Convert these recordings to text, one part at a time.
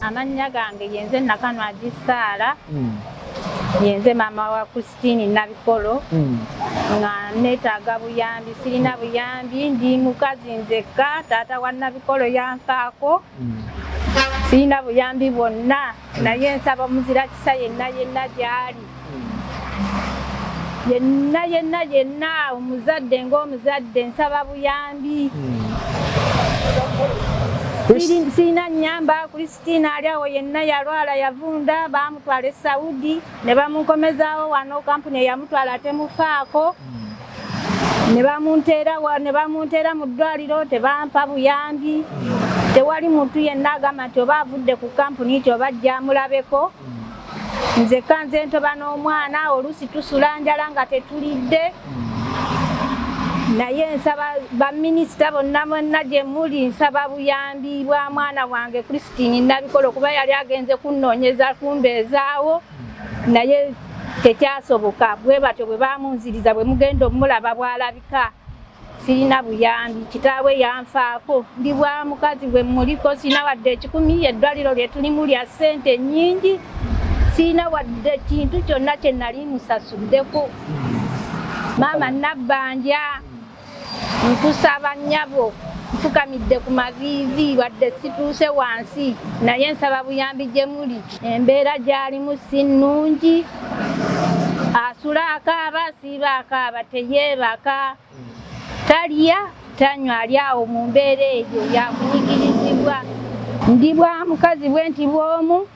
Amannya gange yenze Nakanwa Gisala. Yenze mama wa Christine Nabikolo. Nga neetaaga buyambi, sirina buyambi, ndi mukazi nzekka, taata wa Nabikolo yanfaako. Sirina buyambi bwonna, naye nsaba muzira kisa yenna gy'ali. Yenna omuzadde ng'omuzadde nsaba buyambi. Sirina nnyamba Christine ali awo yenna yalwala yavunda bamutwala e Saudi ne bamunkomezaawo wano kampuni eyamutwala temufaako ne bamunteera mu ddwaliro tebampa buyambi. Tewali muntu yenna agamba nti oba avudde ku kampuni kyo bajja amulabeko. Nzekka nze ntoba n'omwana oluusi tusula njala nga tetulidde. Naye nsaba baminisita bonna gye muli nsaba buyambi bwa mwana wange Christine Nabikolo kuba yali agenze kunnoonyeza kumbeezaawo naye tekyasoboka. Bwe batyo bwe bamunziriza bwe mugenda omulaba bw'alabika. Sirina buyambi, kitaawe yanfaako. Ndi bwa mukazi bwe muliko sirina wadde ekikumi, eddwaliro lye tulimu lya ssente nnyingi. Sirina wadde kintu kyonna kye nali musasuddeko. Maama Nabbanja nkusaba nnyabo nfukamidde ku maviivi wadde situuse wansi naye nsaba buyambi gye muli. Embeera gy'alimu si nnungi. Asula akaaba siiba akaaba teyeebaka. Talya tanywa ali awo mu mbeera eyo yakunyigirizibwa. Ndi bwa mukazi bwe nti bw'omu.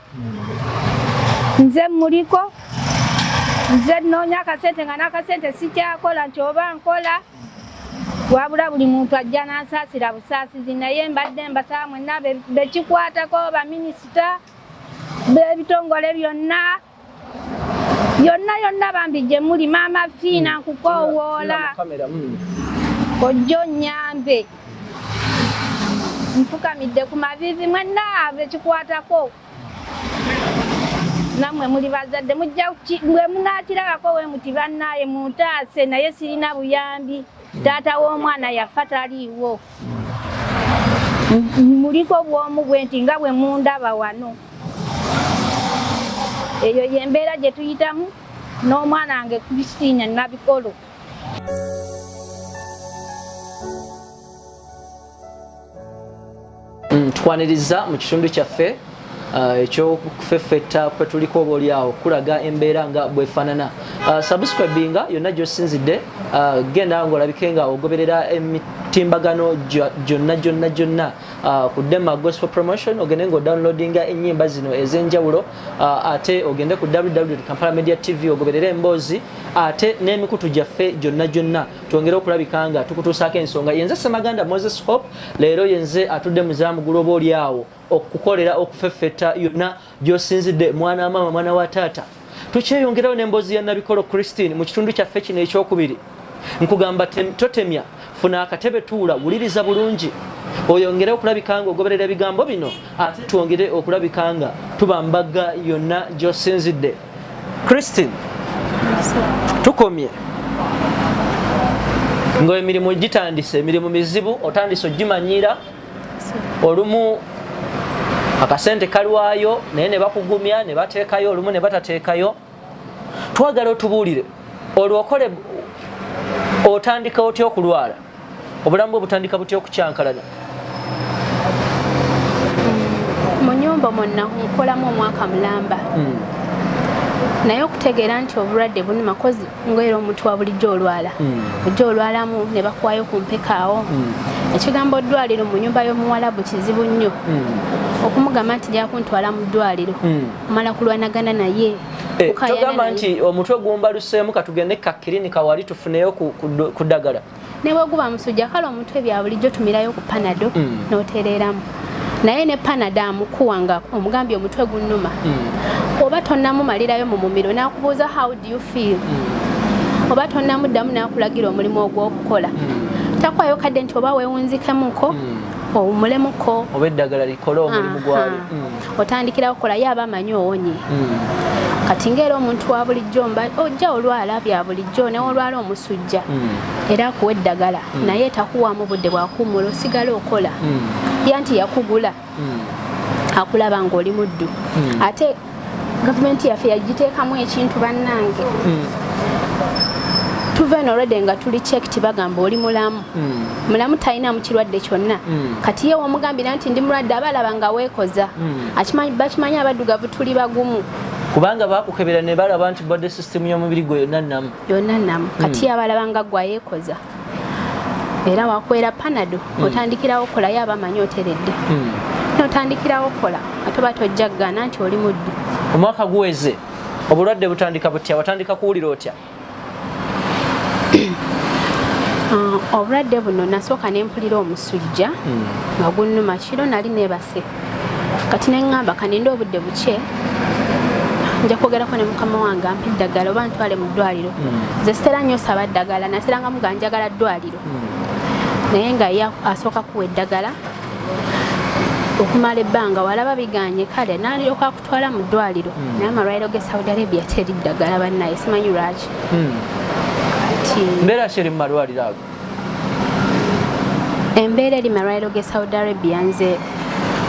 Nze muliko. Nze nnoonya akasente nga n'akasente sikyakola nti oba nkola. Wabula buli muntu ajja n'ansaasira busaasizi naye mbadde mbasaba mwenna bekikwatako baminisita b'ebitongole byonna bambi gye muli maama Fiina nkukoowoola ojjo nnyambe nfukamidde ku maviivi mwenna bekikwatako. Nammwe muli bazadde mujja bwe munaakirabako we muti bannaaye muntaase naye sirina buyambi. Taata w'omwana yafa taliiwo. Muliko bw'omu bwe nti nga bwe mundaba wano. Eyo y'embeera gye tuyitamu n'omwana wange Christine Nabikolo. Tukwaniriza mu kitundu kyaffe ekyokufeffetta kwe tuliko obaolyawo kulaga embeera nga bwefaanana. Subscribinga yonna gy'osinzidde genda ng'olabike nga ogoberera emitimbagano gyonna ku Dema Gospel Promotion. Ogende ng'odownloadinga ennyimba zino ez'enjawulo ate ogende ku www.kampalamediatv ogoberere emboozi ate n'emikutu gyaffe gyonna twongere okulabika nga tukutuusaako ensonga. Yenze Ssemaganda Moses Hope leero yenze atudde muzaamugulu obaolyawo okukolera okufeffetta yonna gy'osinzidde mwana mama mwana wa taata. Tukyeyongerawo n'emboozi ya Nabikolo Christine mu kitundu kyaffe kino ekyokubiri. Nkugamba totemya, funa akatebe tuula, wuliriza bulungi. Oyongere okulabika nga ogoberera ebigambo bino ate twongere okulabika nga tubambaga yonna gy'osinzidde. Christine, tukomye ng'emirimu gitandise, emirimu mizibu otandise ogimanyira. Olumu akasente kalwayo naye ne bakugumya ne bateekayo, olumu ne batateekayo. Twagala otubuulire olwokole otandika otya okulwala, obulamu bwe butandika butya okukyankalana? Mu nnyumba mwonna nkolamu omwaka mulamba. Naye okutegeera nti obulwadde bunuma kozi ng'era omuntu wa bulijjo olwala. Ojja olwalamu ne bakuwaayo ku mpekaawo. Ekigambo ddwaliro mu nnyumba y'omuwalabu kizibu nnyo. Okumugamba nti nja kuntwala mu ddwaliro omala kulwanagana naye. Togamba nti omutwe gumbaluseemu katugende kakirinika wali tufuneyo ku ddagala. Ne bweguba musujja kale omutwe bya bulijjo tumirayo ku panado n'otereeramu. Naye ne panado amukuwa nga omugambye omutwe gunnuma. Oba tonnamumalirayo mu mumiro n'akubuuza how do you feel. Oba tonnamuddamu n'akulagira omulimu ogw'okukola. Takwayo kadde nti oba weewunzikemuko owumulemuko oba eddagala likole omulimu gwayo. Otandikira okukola ye aba amanyi owonye. Kati ng'era omuntu wa bulijjo ojja olwala bya bulijjo ne olwala omusujja era akuwa eddagala naye takuwaamu budde bwakuwummula osigala okola. Ya nti yakugula akulaba ng'oli muddu ate gavumenti yaffe yagiteekamu ekintu bannange tuve n'olwedde nga tuli checked bagamba oli mulamu mulamu talina mu kirwadde kyonna kati ye wamugambira nti ndi mulwadde abalaba nga weekoza bakimanyi abaddugavu tuli bagumu kubanga bakukebera ne balaba nti body system y'omubiri gwe yonna nnamu kati abalaba nga gwe ayeekoza era wakwera panado otandikirawo kolayo abamanyi oteredde n'otandikirawo kola ate batojja kugana nti oli muddu omwaka guweze obulwadde butandika butya watandika kuwulira otya obulwadde buno nasooka nempulira omusujja nga gunnuma kiro nali neebase kati neŋŋamba kaninde obudde buke nja kwogerako ne mukama wange ampa eddagala oba ntwale mu ddwaliro nze sitera nnyo saba ddagala naterangamu nga njagala ddwaliro naye nga ye asooka kuwa eddagala okumala ebbanga walaba biganye kale nalyoka akutwala mu ddwaliro naye amalwaliro ge Saudi Arabia teri ddagala bannaye simanyi lwaki mbeera ki eri mu malwaliro ago embeera eri malwaliro ge Saudi Arabia nze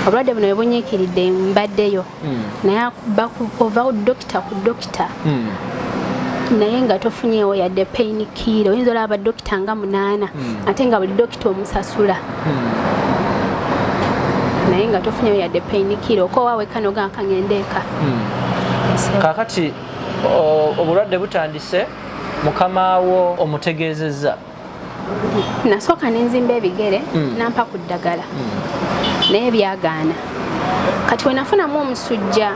obulwadde buno bwe bunyiikiridde mbaddeyo naye ova dokita ku dokita naye nga tofunyeewo yadde pain killer oyinza olaba dokita nga 8 ate nga buli dokita omusasula naye nga tofunyeewo yadde pain killer okowaawe kano gankangendeeka kakati obulwadde butandise mukamawo omutegeezezza nasooka nenzimba ebigere nampa ku ddagala naye byagaana kati wenafunamu omusujja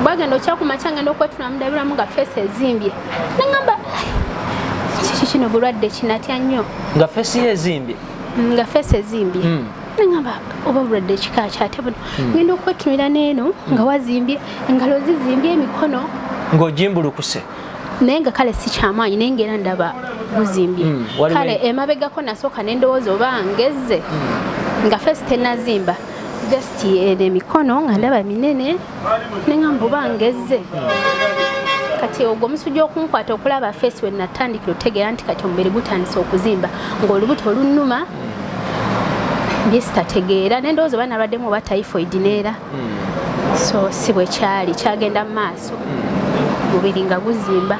bwagenda okyakumakya ngenda okwetula mudabiramu nga feesi ezimbye naŋamba kiki kino bulwadde kinatya nnyo nga feesi ye ezimbye nga feesi ezimbye naŋamba oba bulwadde kika kyate buno ngenda okwetunira neeno nga wazimbye engalo zizimbye emikono ng'ogimbulukuse naye nga kale si kyamaanyi naye ngaera ndaba buzimbye kale emabegako nasooka nendowooza oba ngezze nga feesi tenazimba just emikono nga ndaba minene neŋamba oba ngezze kati ogwo omusujja okunkwata okulaba feesi we natandikira otegeera nti kati omubiri gutandise okuzimba ng'olubuto olunnuma byesitategeera nendowooza oba nalwaddemu oba typhoid neera so si bwe kyali kyagenda mu maaso mubiri nga guzimba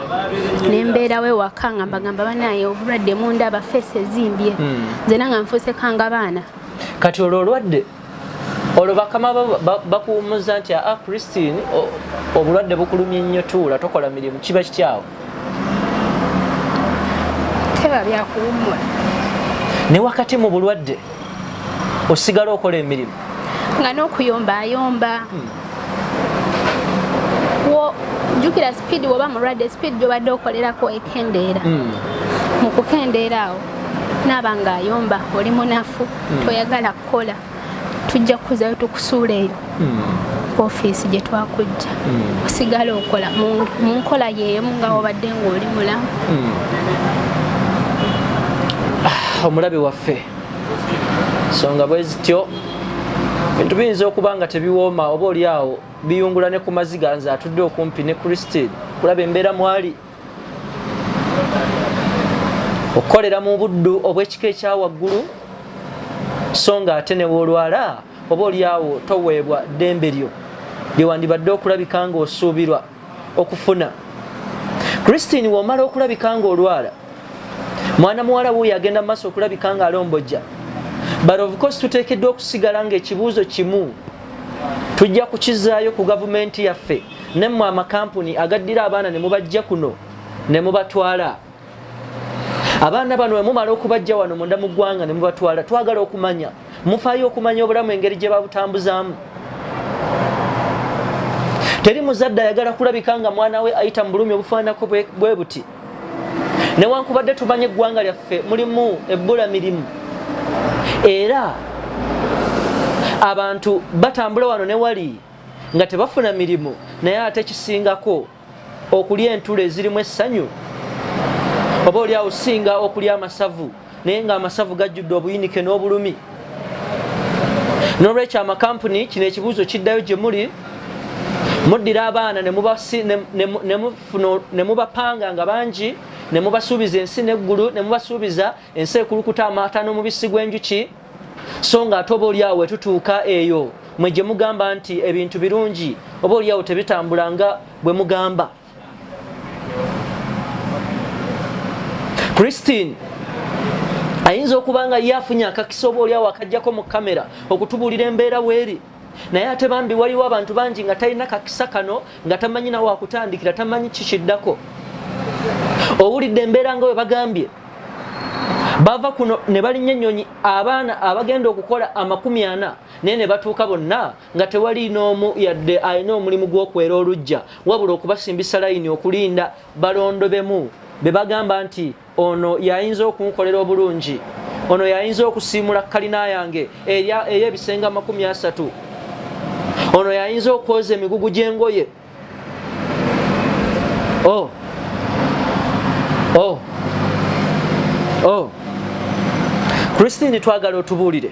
nembeerawo ewaka nga mbagamba banaye obulwadde mundaba feesi ezimbye nzena nga nfuuse kanga baana kati olwo olwadde olwo bakama bakuwummuza nti Christine obulwadde bukulumye nnyo tuula tokola mirimu kiba kityawo teba byakuwummula ne wakati mu bulwadde osigala okola emirimu nga n'okuyombayomba jukira speed woba mulwadde speed gyobadde okolerako ekendeera mu kukendeera awo naaba nga ayomba oli munafu toyagala kukola tujja kuzayo tukusuula eyo ofiisi gye twakujja osigala okola mu nkola yeemu nga wabadde ng'oli mulamu omulabe waffe nsonga bwe zityo bintu biyinza okuba nga tebiwooma oba oli awo biyungula ne ku maziga nze atudde okumpi ne Christine kulaba embeera mwali okukolera mu buddu obw'ekika ekya waggulu so nga ate ne woolwala oba oli awo toweebwa ddembe lyo lyewandibadde okulabika nga osuubirwa okufuna. Christine w'omala okulabika nga olwala mwana muwala wuuyo agenda mu maaso okulabika nga alombojja, but of course tuteekeddwa okusigala ng'ekibuuzo kimu tujja kukizaayo ku gavumenti yaffe nemmwe amakampuni agaddira abaana ne mubajja kuno ne mubatwala. Abaana bano mumala okubajja wano munda mu ggwanga ne mubatwala, twagala okumanya mufaayo okumanya obulamu engeri gye babutambuzaamu. Teri muzadde ayagala kulabika nga mwana we ayita mu bulumi obufaanako bwe buti. Newankubadde tumanye eggwanga lyaffe mulimu ebbula mirimu, era abantu batambula wano ne wali nga tebafuna mirimu, naye ate kisingako okulya entula ezirimu essanyu oba oli awo singa okulya amasavu, naye nga amasavu gajjudde obuyinike n'obulumi. N'olwekyo amakampuni kino ekibuuzo kiddayo gye muli, muddira abaana ne mubapanga nga bangi, ne mubasuubiza ensi n'eggulu, ne mubasuubiza ensi ekulukuta amata n'omubisi gw'enjuki, so nga ate oba oliawo wetutuuka eyo mwe gye mugamba nti ebintu birungi oba oliawo tebitambula nga bwe mugamba. Christine ayinza okuba nga yafunye akakisa oba oliawo akajjako mu kamera okutubuulira embeera weeri, naye ate bambi waliwo abantu bangi nga talina kakisa kano nga tamanyi nawe akutandikira, tamanyi kikiddako. Owulidde embeera nga we bagambye bava kuno ne balinnya ennyonyi abaana abagenda okukola 40 naye ne batuuka bonna nga tewali n'omu yadde alina omulimu gw'okwera olujja wabula okubasimbisa layini okulinda balondobemu be bagamba nti ono yayinza okunkolera obulungi, ono yayinza okusiimula kalina yange ey'ebisenga 30, ono yayinza okwoza emigugu gy'engoye. Christine, twagala otubuulire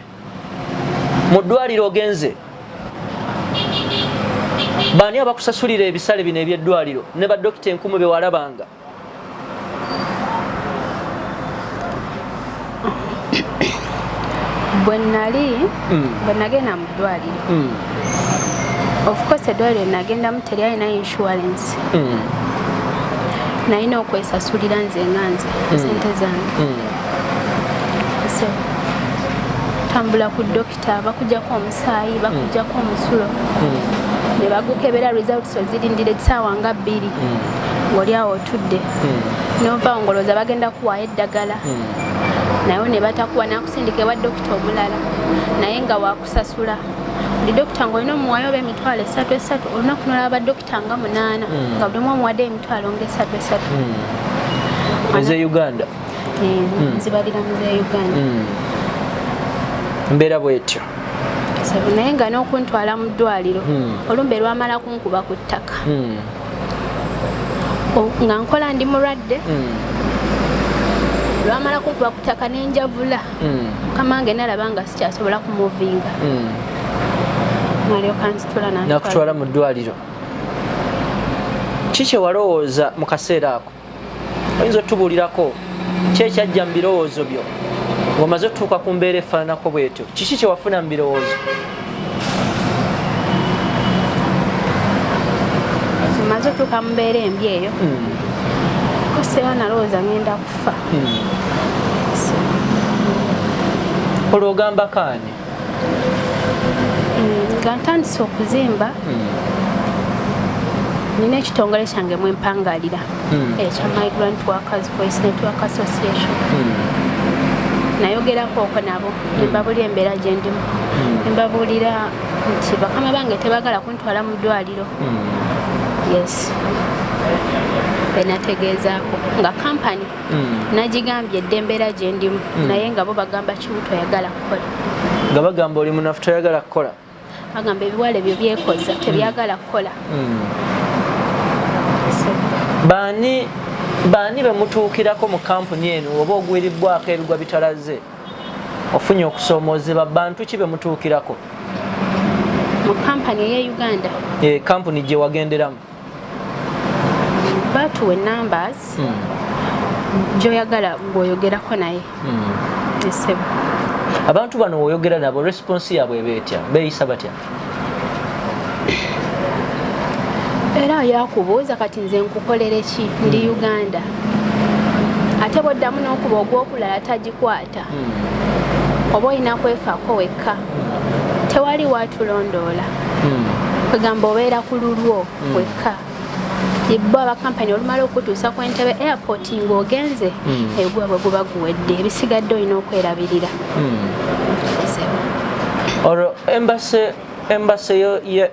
mu ddwaliro ogenze baani abakusasulira ebisale bino eby'eddwaliro ne badokita 1000 be walabanga? Bwe nagenda mu ddwaliro, of course eddwaliro nagendamu teryalina insurance, nalina okwesasulira nze nganze sente zange. Tambula ku dokita bakujjako omusaayi bakujjako omusulo ne bagukebera results ozirindira essaawa nga 2 ng'oli awo otudde n'ova ngoloza bagenda kuwaayo eddagala naye ne batakuwa nakusindika ewa dokita omulala naye nga waakusasula buli dokita ng'olina omuwaayo oba emitwalo 3 olina kunoola badokita nga 8 nga buli omu omuwadde emitwalo nga 3 eze Uganda nzibalira muze Uganda mbeera bwetyo naye nga n'okuntwala mu ddwaliro olumbe lwamala kunkuba ku ttaka nga nkola ndi mulwadde lwamala kunkuba ku ttaka n'enjavula mukama wange nalaba nga sikyasobola kumuvinga nalyoka nsitula nakutwala mu ddwaliro. Ki kye walowooza mu kaseera ako? Oyinza otubuulirako ki ekyajja mu birowoozo byo ng'omaze otuuka ku mbeera efaananako bwetyo? Kiki kye wafuna mu birowoozo? Maze otuuka mu mbeera embi eyo koseera nalowooza ngenda kufa. Olwo ogamba kaani? Nga ntandise okuzimba nina ekitongole kyange mwempangalira ekya Migrant Workers Voice Network Association. Nayogerako okwo nabo nembabuulira embeera gye ndimu, nembabuulira nti bakama bange tebagala kuntwala mu ddwaliro. Yes, benategeezaako nga kampani nagigambye edda embeera gye ndimu naye nga bo bagamba kibuto oyagala kukola. Nga bagamba oli munafu toyagala kukola? Bagamba ebiwala ebyo byekoza tebyagala kukola. Baani bemutuukirako mu kampuni eno oba ogwiribbwako ebigwa bitalaze ofunye okusoomoozebwa bantu ki bemutuukirako mu kampani ey'e Uganda? Kampuni gye wagenderamu batuwa numbers gy'oyagala ng'oyogerako naye. Abantu bano oyogera nabo response yaabwe beetya beeyisa batya? Era yakubuuza kati nze nkukolere ki ndi Uganda ate bwoddamu n'okuba ogw'okulala tagikwata oba olina kwefaako wekka tewali watulondoola kwegamba obeera ku lulwo wekka bo abakampani olumala okutuusa ku entebe airport ng'ogenze egwabwe guba guwedde ebisigadde olina okwerabirira. Olwo embase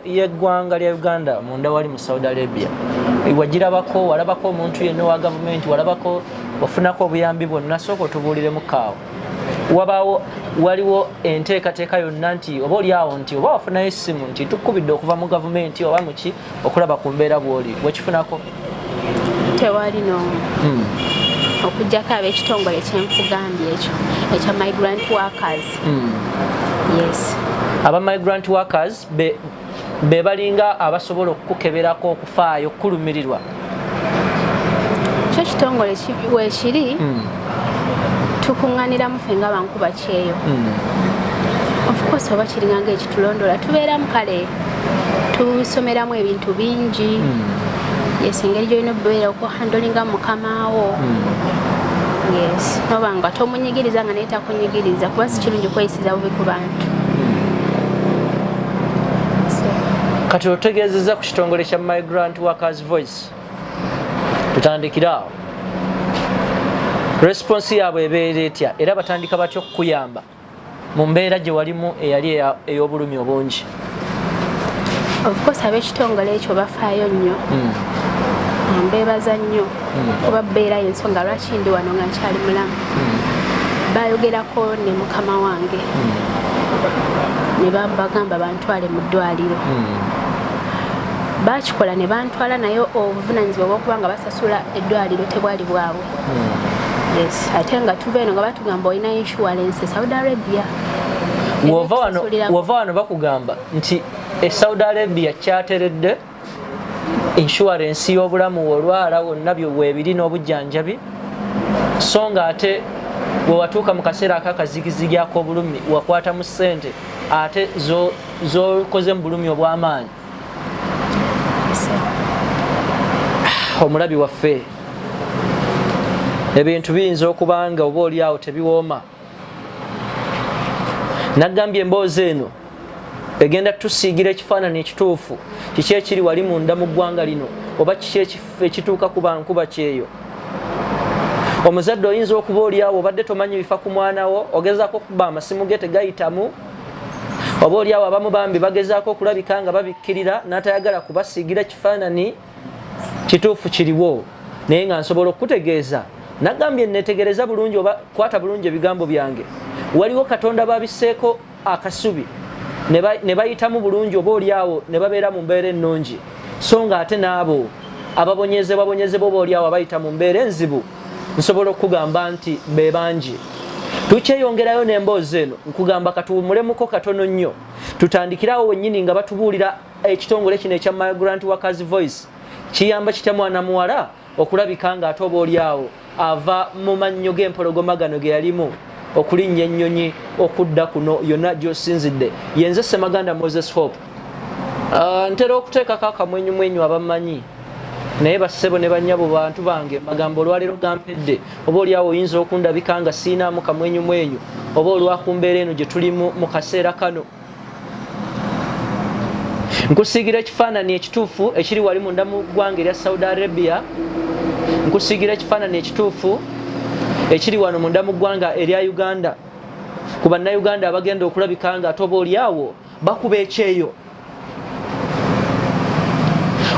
y'eggwanga lya Uganda munda wali mu Saudi Arabia wagirabako? Walabako omuntu yenna wa gavumenti? Walabako ofunako obuyambi bwonna? Sooka otubuuliremu kaawo. Waliwo enteekateeka yonna nti oba oliawo nti oba wafunayo essimu nti tukubidde okuva mu gavumenti oba muki okulaba ku mbeera bw'oli wekifunako? Tewali n'omu okuggyako ab'ekitongole kyenkugambye ekyo ekya Migrant Workers. Yes, aba Migrant Workers be balinga abasobola okukukeberako okufaayo okukulumirirwa. Kyo kitongole weekiri tukuŋŋaaniramu ffe nga bankuba kyeyo of course oba kiringanga ekitulondola tubeeramu kale tusomeramu ebintu bingi yes engeri gyolina okubeera okuhandolinga mukamaawo yes noba nga tomunyigiriza nga naye takunyigiriza kuba si kirungi kweyisiza bubi ku bantu. Kati otegeezezza ku kitongole kya Migrant Workers Voice tutandikira awo response yaabwe ebeera etya era batandika batya okukuyamba mu mbeera gye walimu eyali ey'obulumi obungi? Of course ab'ekitongole ekyo bafaayo nnyo mbeebaza nnyo kuba bbeera y'ensonga lwaki ndi wano nga nkyali mulamu. Bayogerako ne mukama wange ne bagamba bantwale mu ddwaliro bakikola ne bantwala naye obuvunaanyizibwa bw'okuba nga basasula eddwaliro tebwali bwabwe. Yes ate nga tuva eno nga batugamba olina insurance Saudi Arabia. Wova wano bakugamba nti Saudi Arabia kyateredde insurance y'obulamu olwala wonna weebiri n'obujjanjabi so nga ate bwe watuuka mu kaseera ak'akazigizigi ak'obulumi wakwata mu ssente ate z'okoze mu bulumi obw'amaanyi. Omulabi waffe ebintu biyinza okuba nga oba oli awo tebiwooma. Nagambye emboozi eno egenda tusiigira ekifaananyi ekituufu kiki ekiri wali munda mu ggwanga lino oba kiki ekituuka ku bankuba kyeyo. Omuzadde oyinza okuba oli awo obadde tomanyi bifa ku mwana wo ogezaako okuba amasimu ge tegayitamu oba oli awo abamu bambi bagezaako okulabika nga babikkirira n'atayagala kubasiigira kifaananyi kituufu kiriwo naye nga nsobola okukutegeeza. Nagambye netegereza bulungi oba kwata bulungi ebigambo byange. Waliwo Katonda babisseeko akasubi ne bayitamu bulungi oba oli awo ne babeera mu mbeera ennungi so nga ate n'abo ababonyezebwa oba oli awo abayita mu mbeera enzibu nsobola okugamba nti be bangi. Tukyeyongerayo n'emboozi eno nkugamba katuwumulemuko katono nnyo tutandikirawo wennyini nga batubuulira ekitongole kino ekya Migrant Workers Voice kiyamba kitya mwana muwala okulabika nga ate oba oli awo ava mu mannyo g'empologoma gano ge yalimu okulinnya ennyonyi okudda kuno yonna gy'osinzidde. Yenze Ssemaganda Moses Hope ntera okuteekako akamwenyumwenyu abamanyi naye bassebo ne bannyabo bantu bange magambo olwaleero gampedde oba oli awo oyinza okundabika nga siinaamu kamwenyumwenyu oba olwakumbeera eno gye tulimu mu kaseera kano. Nkusiigira ekifaananyi ekituufu ekiri wali munda mu ggwanga erya Saudi Arabia. Nkusiigira ekifaananyi ekituufu ekiri wano munda mu ggwanga erya Uganda ku bannayuganda abagenda okulabika nga ate oba oli awo bakuba ekyeyo.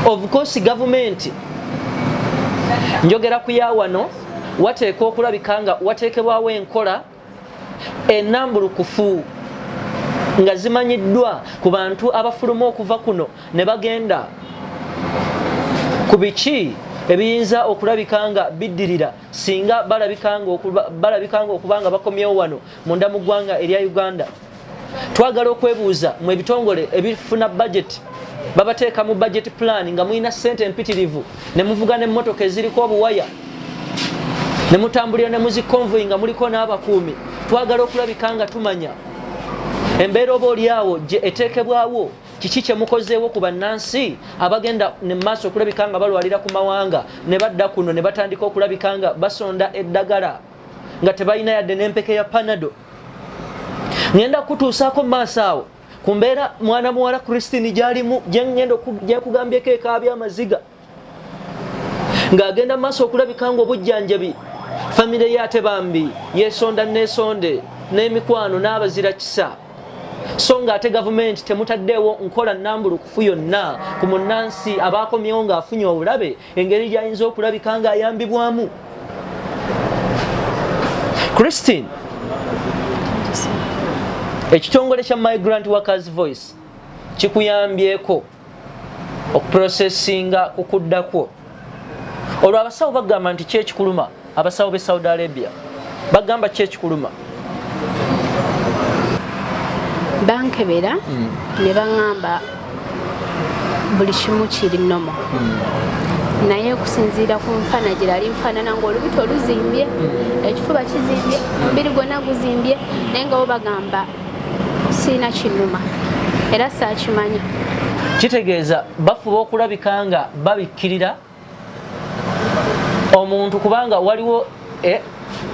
Of course government njogera ku ya wano wateeka okulabika nga wateekebwawo enkola ennambulukufu nga zimanyiddwa ku bantu abafuluma okuva kuno ne bagenda ku biki ebiyinza okulabika nga biddirira singa balabika nga okuba nga bakomyewo wano munda mu ggwanga erya Uganda. Twagala okwebuuza mu ebitongole ebifuna budget babateeka mu budget plan nga mulina ssente empitirivu ne muvuga n'emmotoka eziriko obuwaya ne mutambulira ne muzikonvoyi nga muliko n'abakuumi. Twagala okulabika nga tumanya embeera oba oli awo gye eteekebwawo kiki kye mukozeewo ku bannansi abagenda ne maaso okulabika nga balwalira ku mawanga ne badda kuno ne batandika okulabika nga basonda eddagala nga tebalina yadde n'empeke ya panado. Ngenda kutuusaako maaso awo ku mbeera mwana muwala Christine gy'alimu gyekugambyeko ekaabya amaziga ng'agenda maaso okulabika nga obujjanjabi famire ye ate bambi yeesonda neesonde n'emikwano n'abazira kisa so nga ate gavumenti temutaddeewo nkola nnambulukufu yonna ku munnansi abaakomyewo ng'afunye obulabe engeri gy'ayinza okulabika ng'ayambibwamu. Christine, ekitongole kya Migrant Workers Voice kikuyambyeko okuprosesinga kukuddakwo. Olwo abasawo bagamba nti kyekikuluma abasawo b'e Saudi Arabia bagamba kyekikuluma. Bankebera ne baŋŋamba buli kimu kiri nomo naye okusinziira ku nfaanagiro ali nfaanana ng'olubuto oluzimbye ekifuba kizimbye omubiri gwonna guzimbye naye nga bo bagamba sirina kinnuma era saakimanya. Kitegeeza bafuba okulabika nga babikkirira omuntu kubanga waliwo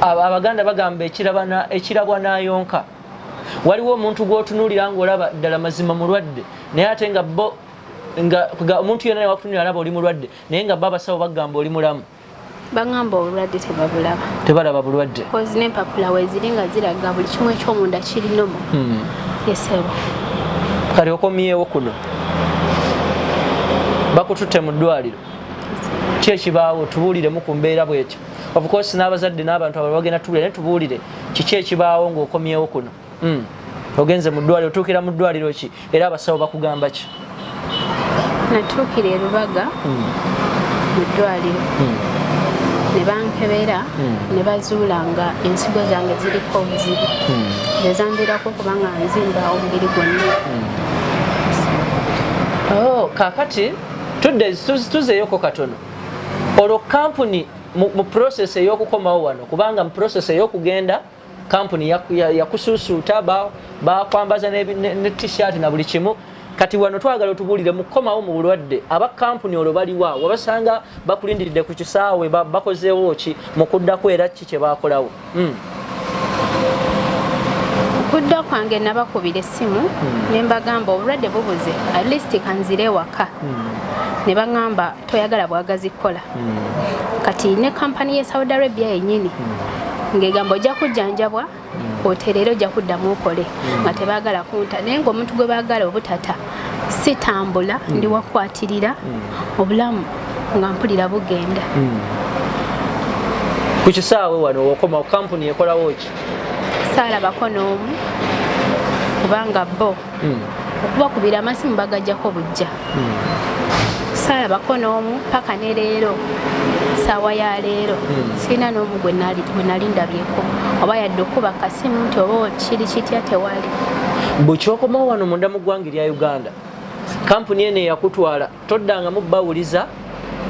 Abaganda bagamba ekirabwa n'ayonka. Waliwo omuntu gw'otunuulira ng'olaba ddala mazima mulwadde naye ate nga bo omuntu yenna newakutunira alaba oli mulwadde naye nga bo abasawo bagamba oli mulamu. Bagamba obulwadde tebabulaba. Tebalaba bulwadde. Kozi n'empapula weeziri nga ziraga buli kimu eky'omunda kirinomo. Yesebo. Kale okomyewo kuno. Bakututte mu ddwaliro. Ki ekibaawo tubuuliremu ku mbeera bw'etyo. Of course n'abazadde n'abantu abalala bagenda tubuulire ne tubuulire kiki ekibaawo ng'okomyewo kuno. Ogenze mu ddwaliro otuukira mu ddwaliro ki era abasawo bakugamba ki? Natuukira e Lubaga mu ddwaliro ne bankebera ne bazuula nga ensigo zange ziriko obuzibu ezambiirako kubanga nzimba omubiri gwonna. Kaakati tuzeeyoko katono olwo kampuni mu process ey'okukomawo wano kubanga mu process ey'okugenda kampuni yakusuusuuta bakwambaza ne t-shirt na buli kimu. Kati wano twagala otubuulire mu kukomawo mu bulwadde aba kampuni olwo baliwa wabasanga bakulindiridde ku kisaawe bakozeewo ki mu kuddako era ki kye bakolawo? Okudda kwange nabakubira essimu ne mbagamba obulwadde bubuze at least kanzire ewaka. Ne bagamba toyagala bwagazi kukola. Kati ne kampani ye Saudi Arabia yennyini ng'egamba ojja kujjanjabwa otereero ojja kuddamu okole nga tebaagala kunta naye ng'omuntu gwe baagala obutata sitambula ndi wakwatirira obulamu nga mpulira bugenda. Ku kisaawe wano okoma kampuni ekolawo ki? Saalabako n'omu kubanga bo okubakubira amasimu bagajjako bujja. Saalabako n'omu paka ne leero saawa ya leero sirina n'omu gwe nali ndabyeko oba yadde okuba kasimu nti oba kiri kitya tewali. Bw'okyokomawo wano munda mu ggwanga erya Uganda kampuni eno eyakutwala toddangamu bawuliza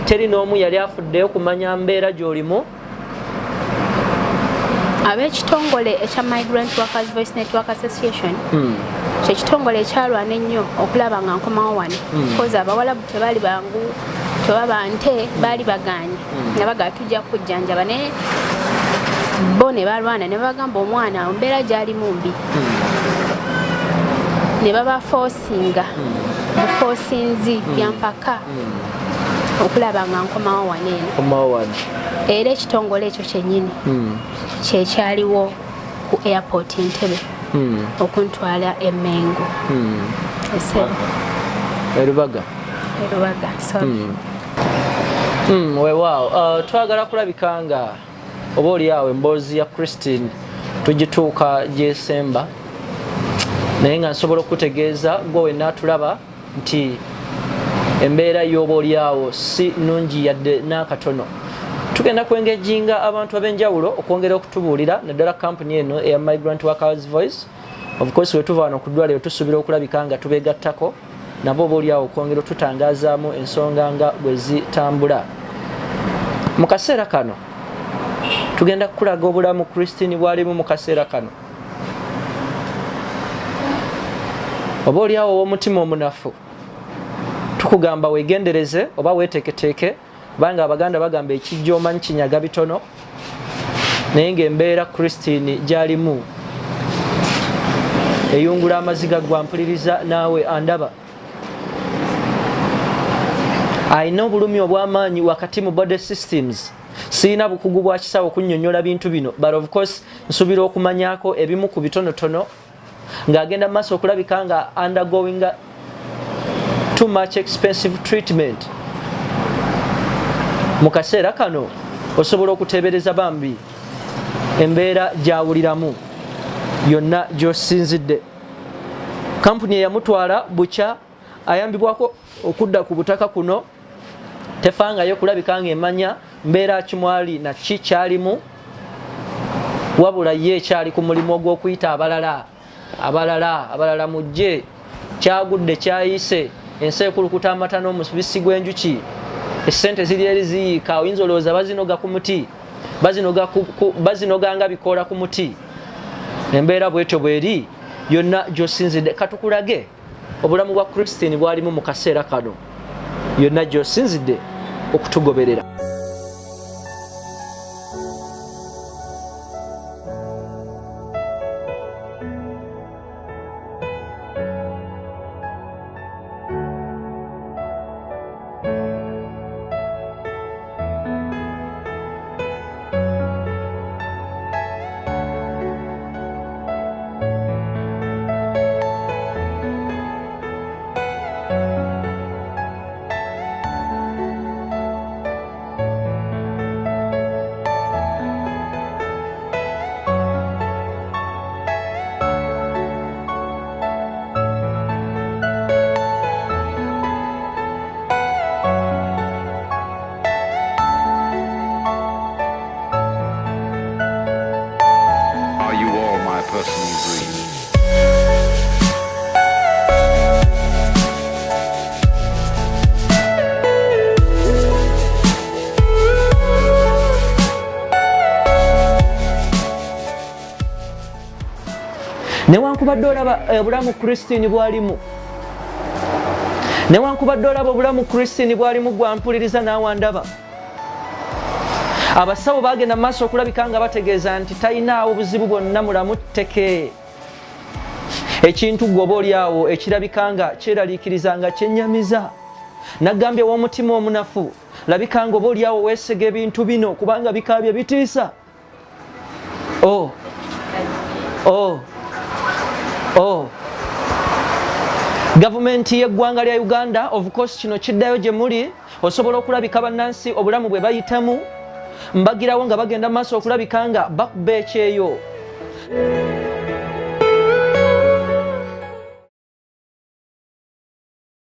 teri n'omu yali afuddeyo kumanya mbeera gy'olimu? Ab'ekitongole ekya Migrant Workers Voice Network Association kye kitongole ekyalwana ennyo okulaba nga nkomawo wano koza abawalabu tebaali bangu tebaba nte baali baganye nga bagala tujja kujjanjaba naye bo ne balwana ne bagamba omwana mbeera gyali mumbi ne babafoosinga bufoosinzi byampaka okulaba nga nkomawo wano eno era ekitongole ekyo kyennyini kyekyaliwo ku airport Entebbe okuntwala e Mengo Erubaga weewaawo twagala kulabika nga oba oliawo emboozi ya Christine tugituuka gyesemba naye nga nsobola okutegeeza gwe wenna tulaba nti embeera y'oba oliawo si nnungi yadde n'akatono. Tugenda kwengejinga abantu ab'enjawulo okwongera okutubuulira naddala kampuni eno eya Migrant Workers Voice. Of course wetuva wano ku ddwaliro tusuubira okulabika nga tubeegattako nabo oba oliawo okwongera otutangazaamu ensonga nga bwe zitambula. Mu kaseera kano tugenda kukulaga obulamu Christine bwalimu mu kaseera kano. Oba oliawo ow'omutima omunafu tukugamba weegendereze oba weeteeketeeke banga Abaganda bagamba ekijja omanyi kinyaga bitono naye ng'embeera Christine gy'alimu eyungula amaziga gwampuliriza naawe andaba. Alina obulumi obw'amaanyi wakati mu body systems. Sirina bukugu bwa kisawo okunnyonnyola bintu bino but of course nsuubira okumanyaako ebimu ku bitonotono ng'agenda mu maaso okulabika nga undergoing too much expensive treatment. Mu kaseera kano osobola okuteebereza bambi embeera gy'awuliramu yonna gy'osinzidde. Kampuni eyamutwala bukya ayambibwako okudda ku butaka kuno tefangayo kulabika ng'emanya mbeera kimwali na ki kyalimu wabula ye ekyali ku mulimu ogw'okuyita abalala mujje kyagudde kyayise ensi ekulukuta amata n'omubisi gw'enjuki essente ziri eri ziyiika oyinza olowooza bazinoga ku muti bazinoga nga bikoola ku muti. Embeera bwetyo bweri yonna gy'osinzidde. Katukulage obulamu bwa Christine bwalimu mu kaseera kano yonna gy'osinzidde okutugoberera. Newankubadde olaba obulamu Christine bwalimu, newankubadde olaba obulamu Christine bwalimu gwampuliriza naawe ndaba, abasawo bagenda mu maaso okulabika nga bategeeza nti talinaawo buzibu bwonna mulamu tteke. Ekintu gwe oba oli awo ekirabika nga kyeraliikiriza nga kyennyamiza, naggambye w'omutima omunafu, labika nga oba oli awo weesega ebintu bino kubanga bikaabye bitiisa. Gavumenti y'eggwanga lya Uganda, of course kino kiddayo gye muli, osobola okulabika bannansi obulamu bwe bayitamu, mbagirawo nga bagenda mu maaso okulabika nga bakuba ekyeyo.